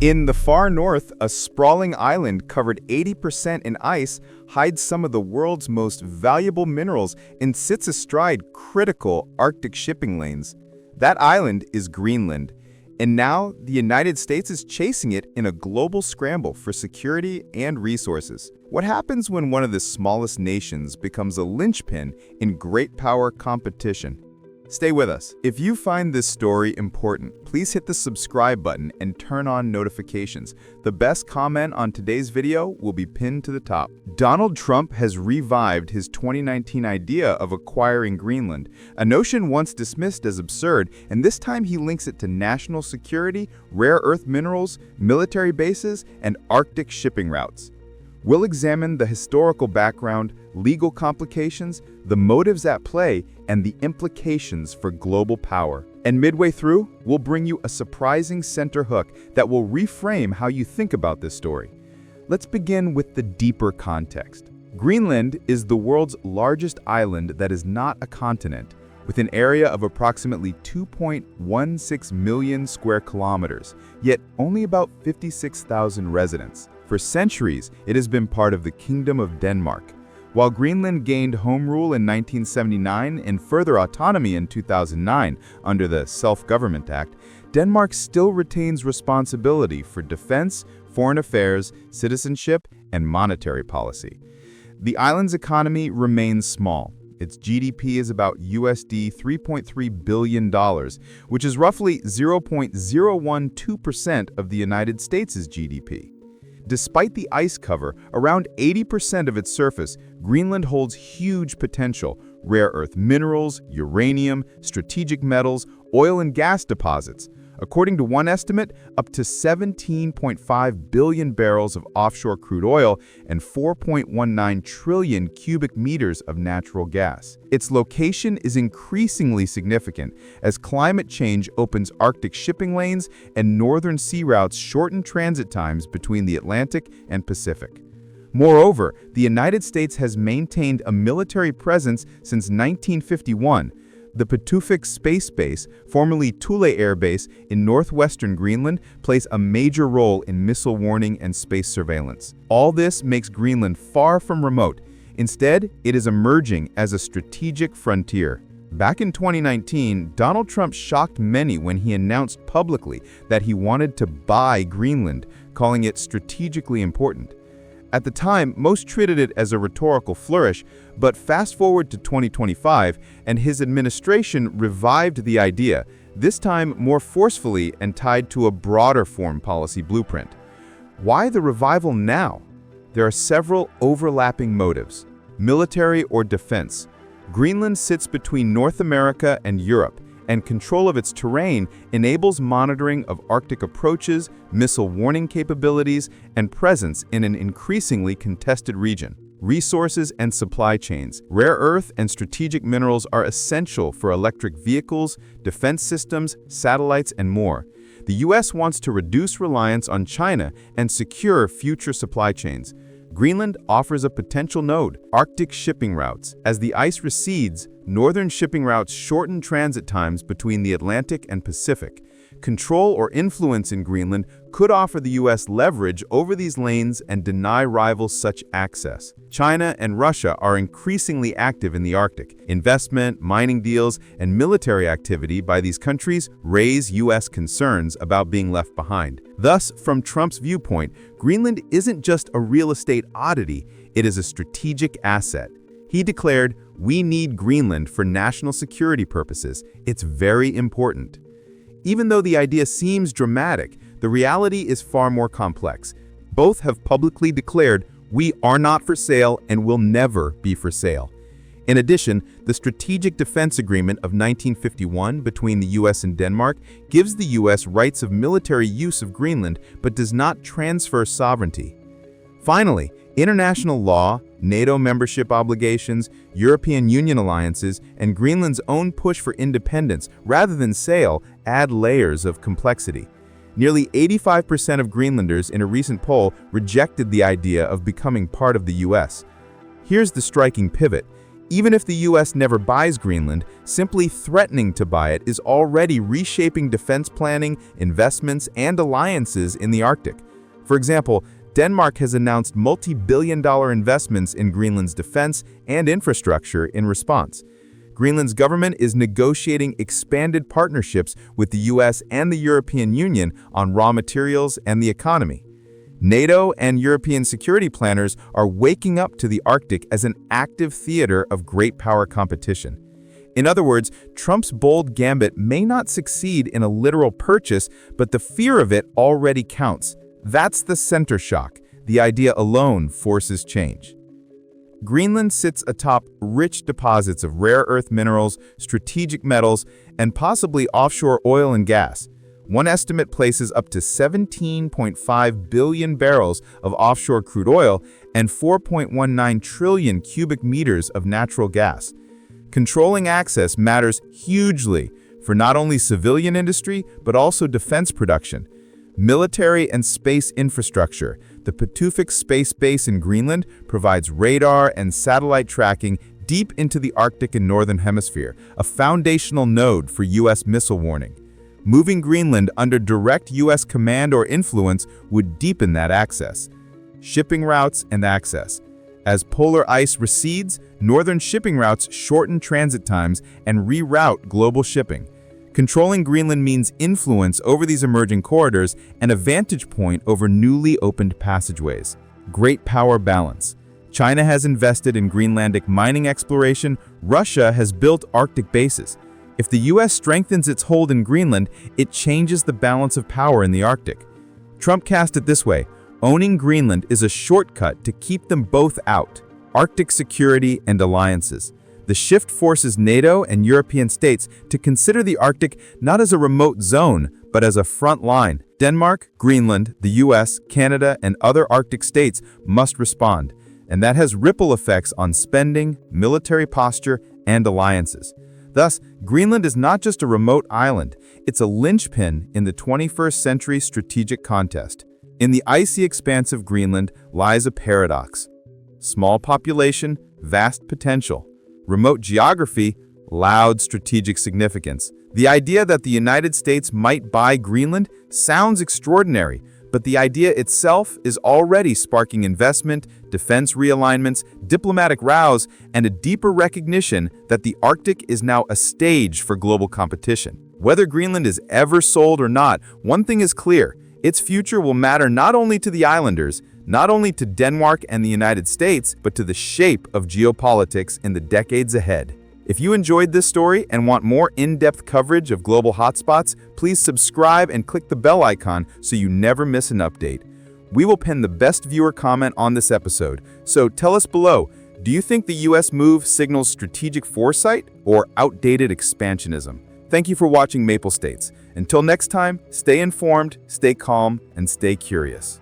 In the far north, a sprawling island covered 80% in ice hides some of the world's most valuable minerals and sits astride critical Arctic shipping lanes. That island is Greenland, and now the United States is chasing it in a global scramble for security and resources. What happens when one of the smallest nations becomes a linchpin in great power competition? Stay with us. If you find this story important, please hit the subscribe button and turn on notifications. The best comment on today's video will be pinned to the top. Donald Trump has revived his 2019 idea of acquiring Greenland, a notion once dismissed as absurd, and this time he links it to national security, rare earth minerals, military bases, and Arctic shipping routes. We'll examine the historical background, legal complications, the motives at play, and the implications for global power. And midway through, we'll bring you a surprising center hook that will reframe how you think about this story. Let's begin with the deeper context. Greenland is the world's largest island that is not a continent, with an area of approximately 2.16 million square kilometers, yet only about 56,000 residents. For centuries, it has been part of the Kingdom of Denmark. While Greenland gained home rule in 1979 and further autonomy in 2009 under the Self-Government Act, Denmark still retains responsibility for defense, foreign affairs, citizenship, and monetary policy. The island's economy remains small. Its GDP is about USD $3.3 billion, which is roughly 0.012% of the United States' GDP. Despite the ice cover, around 80% of its surface, Greenland holds huge potential: rare earth minerals, uranium, strategic metals, oil and gas deposits. According to one estimate, up to 17.5 billion barrels of offshore crude oil and 4.19 trillion cubic meters of natural gas. Its location is increasingly significant as climate change opens Arctic shipping lanes and northern sea routes shorten transit times between the Atlantic and Pacific. Moreover, the United States has maintained a military presence since 1951. The Pituffik Space Base, formerly Thule Air Base in northwestern Greenland, plays a major role in missile warning and space surveillance. All this makes Greenland far from remote. Instead, it is emerging as a strategic frontier. Back in 2019, Donald Trump shocked many when he announced publicly that he wanted to buy Greenland, calling it strategically important. At the time, most treated it as a rhetorical flourish, but fast forward to 2025, and his administration revived the idea, this time more forcefully and tied to a broader foreign policy blueprint. Why the revival now? There are several overlapping motives. Military or defense. Greenland sits between North America and Europe, and control of its terrain enables monitoring of Arctic approaches, missile warning capabilities, and presence in an increasingly contested region. Resources and supply chains. Rare earth and strategic minerals are essential for electric vehicles, defense systems, satellites, and more. The U.S. wants to reduce reliance on China and secure future supply chains. Greenland offers a potential node: Arctic shipping routes. As the ice recedes, northern shipping routes shorten transit times between the Atlantic and Pacific. Control or influence in Greenland could offer the U.S. leverage over these lanes and deny rivals such access. China and Russia are increasingly active in the Arctic. Investment, mining deals, and military activity by these countries raise U.S. concerns about being left behind. Thus, from Trump's viewpoint, Greenland isn't just a real estate oddity, it is a strategic asset. He declared, "We need Greenland for national security purposes. It's very important." Even though the idea seems dramatic, the reality is far more complex. Both have publicly declared, "We are not for sale and will never be for sale." In addition, the Strategic Defense Agreement of 1951 between the U.S. and Denmark gives the U.S. rights of military use of Greenland but does not transfer sovereignty. Finally, international law, NATO membership obligations, European Union alliances, and Greenland's own push for independence rather than sale add layers of complexity. Nearly 85% of Greenlanders in a recent poll rejected the idea of becoming part of the U.S. Here's the striking pivot. Even if the US never buys Greenland, simply threatening to buy it is already reshaping defense planning, investments, and alliances in the Arctic. For example, Denmark has announced multi-billion-dollar investments in Greenland's defense and infrastructure in response. Greenland's government is negotiating expanded partnerships with the US and the European Union on raw materials and the economy. NATO and European security planners are waking up to the Arctic as an active theater of great power competition. In other words, Trump's bold gambit may not succeed in a literal purchase, but the fear of it already counts. That's the center shock. The idea alone forces change. Greenland sits atop rich deposits of rare earth minerals, strategic metals, and possibly offshore oil and gas. One estimate places up to 17.5 billion barrels of offshore crude oil and 4.19 trillion cubic meters of natural gas. Controlling access matters hugely for not only civilian industry, but also defense production. Military and space infrastructure. The Pituffik Space Base in Greenland provides radar and satellite tracking deep into the Arctic and Northern Hemisphere, a foundational node for US missile warning. Moving Greenland under direct US command or influence would deepen that access. Shipping routes and access. As polar ice recedes, northern shipping routes shorten transit times and reroute global shipping. Controlling Greenland means influence over these emerging corridors and a vantage point over newly opened passageways. Great power balance. China has invested in Greenlandic mining exploration. Russia has built Arctic bases. If the US strengthens its hold in Greenland, it changes the balance of power in the Arctic. Trump cast it this way: owning Greenland is a shortcut to keep them both out. Arctic security and alliances. The shift forces NATO and European states to consider the Arctic not as a remote zone, but as a front line. Denmark, Greenland, the US, Canada, and other Arctic states must respond, and that has ripple effects on spending, military posture, and alliances. Thus, Greenland is not just a remote island, it's a linchpin in the 21st century strategic contest. In the icy expanse of Greenland lies a paradox. Small population, vast potential. Remote geography, loud strategic significance. The idea that the United States might buy Greenland sounds extraordinary, but the idea itself is already sparking investment, defense realignments, diplomatic rows, and a deeper recognition that the Arctic is now a stage for global competition. Whether Greenland is ever sold or not, one thing is clear: its future will matter not only to the islanders, not only to Denmark and the United States, but to the shape of geopolitics in the decades ahead. If you enjoyed this story and want more in-depth coverage of global hotspots, please subscribe and click the bell icon so you never miss an update. We will pin the best viewer comment on this episode, so tell us below, do you think the US move signals strategic foresight or outdated expansionism? Thank you for watching Maple States. Until next time, stay informed, stay calm, and stay curious.